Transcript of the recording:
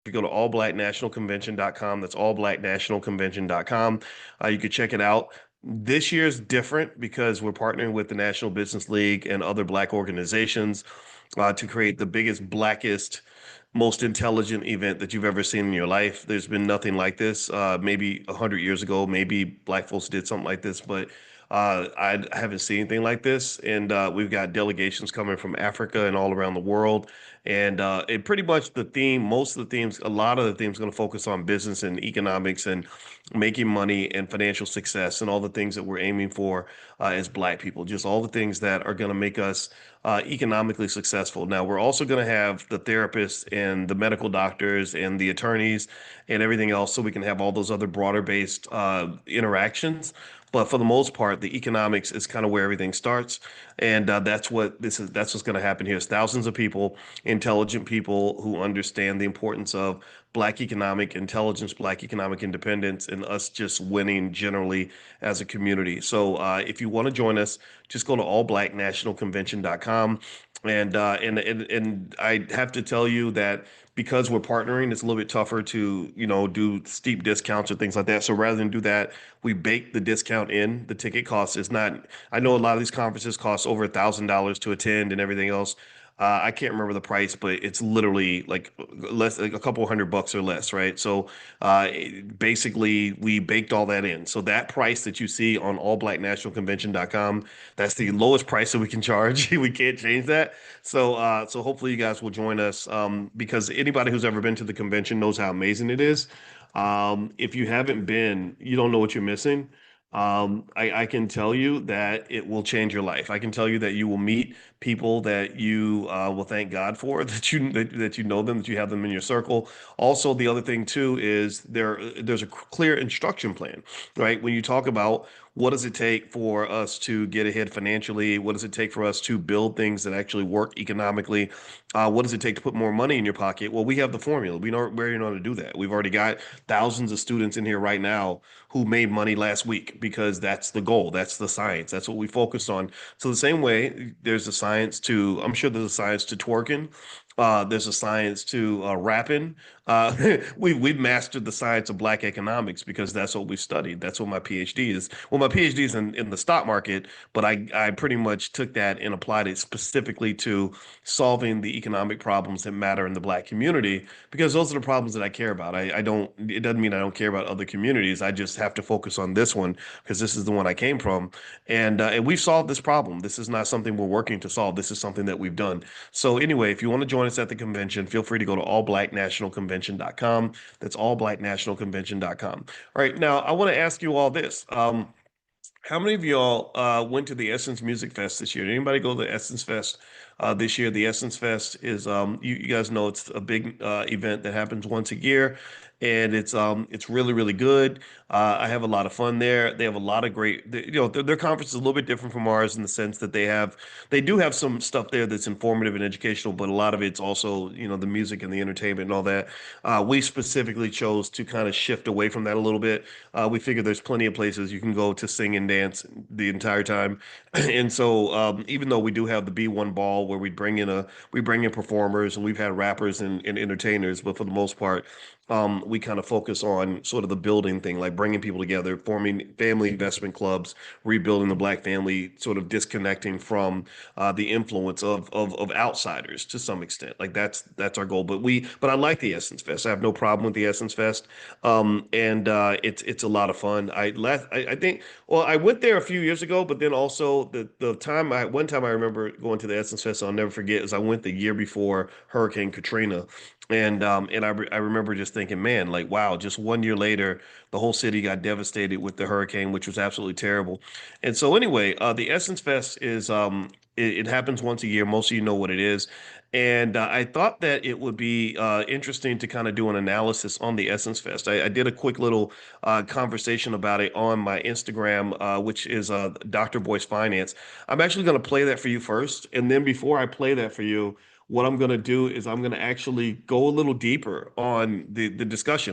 you go to allblacknationalconvention.com, that's allblacknationalconvention.com. You could check it out. This year's different because we're partnering with the National Business League and other Black organizations to create the biggest, blackest, most intelligent event that you've ever seen in your life. There's been nothing like this. Maybe 100 years ago, maybe Black folks did something like this, but I haven't seen anything like this. And we've got delegations coming from Africa and all around the world. And it pretty much the theme, most of the themes, a lot of the themes going to focus on business and economics and making money and financial success and all the things that we're aiming for as Black people, just all the things that are going to make us economically successful. Now, we're also going to have the therapists and the medical doctors and the attorneys and everything else so we can have all those other broader based interactions. But for the most part, the economics is kind of where everything starts, and that's what this is. That's what's going to happen here. Is thousands of people, intelligent people who understand the importance of Black economic intelligence, Black economic independence, and us just winning generally as a community. So if you want to join us, just go to allblacknationalconvention.com. And I have to tell you that because we're partnering, it's a little bit tougher to, do steep discounts or things like that. So rather than do that, we bake the discount in. The ticket cost is not, I know a lot of these conferences cost over $1,000 to attend and everything else. I can't remember the price, but it's literally like less, like a couple $100 or less, right? So basically, we baked all that in. So that price that you see on allblacknationalconvention.com, that's the lowest price that we can charge. We can't change that. So hopefully you guys will join us because anybody who's ever been to the convention knows how amazing it is. If you haven't been, you don't know what you're missing. I can tell you that it will change your life. I can tell you that you will meet people that you will thank God for, that you know them, that you have them in your circle. Also, the other thing too is there's a clear instruction plan, right? When you talk about what does it take for us to get ahead financially? What does it take for us to build things that actually work economically? What does it take to put more money in your pocket? Well, we have the formula. We already know how to do that. We've already got thousands of students in here right now who made money last week because that's the goal. That's the science. That's what we focused on. So the same way there's a science to, I'm sure there's a science to twerking. There's a science to rapping. We've mastered the science of Black economics because that's what we studied. That's what my PhD is. Well, my PhD is in the stock market, but I pretty much took that and applied it specifically to solving the economic problems that matter in the Black community because those are the problems that I care about. I don't, it doesn't mean I don't care about other communities. I just have to focus on this one because this is the one I came from. And we've solved this problem. This is not something we're working to solve. This is something that we've done. So anyway, if you want to join us at the convention, feel free to go to allblacknationalconvention.com. That's allblacknationalconvention.com. All right, now I want to ask you all this. How many of y'all went to the Essence Music Fest this year? Did anybody go to the Essence Fest this year? The Essence Fest is you guys know it's a big event that happens once a year, and it's really really good. I have a lot of fun there. They have a lot of great, their conference is a little bit different from ours in the sense that they do have some stuff there that's informative and educational, but a lot of it's also the music and the entertainment and all that. We specifically chose to kind of shift away from that a little bit. We figured there's plenty of places you can go to sing and dance the entire time. And so even though we do have the B1 ball where we bring in performers and we've had rappers and entertainers, but for the most part, we kind of focus on sort of the building thing, like bringing people together, forming family investment clubs, rebuilding the Black family, sort of disconnecting from the influence of outsiders to some extent. Like that's our goal. But I like the Essence Fest. I have no problem with the Essence Fest, and it's a lot of fun. I think well I went there a few years ago, but then also the time I one time I remember going to the Essence Fest I'll never forget is I went the year before Hurricane Katrina. And I remember just thinking, man, like, wow, just 1 year later, the whole city got devastated with the hurricane, which was absolutely terrible. And so anyway, the Essence Fest is it happens once a year. Most of you know what it is. And I thought that it would be interesting to kind of do an analysis on the Essence Fest. I did a quick little conversation about it on my Instagram, which is Dr. Voice Finance. I'm actually going to play that for you first. And then before I play that for you, what I'm going to do is I'm going to actually go a little deeper on the discussion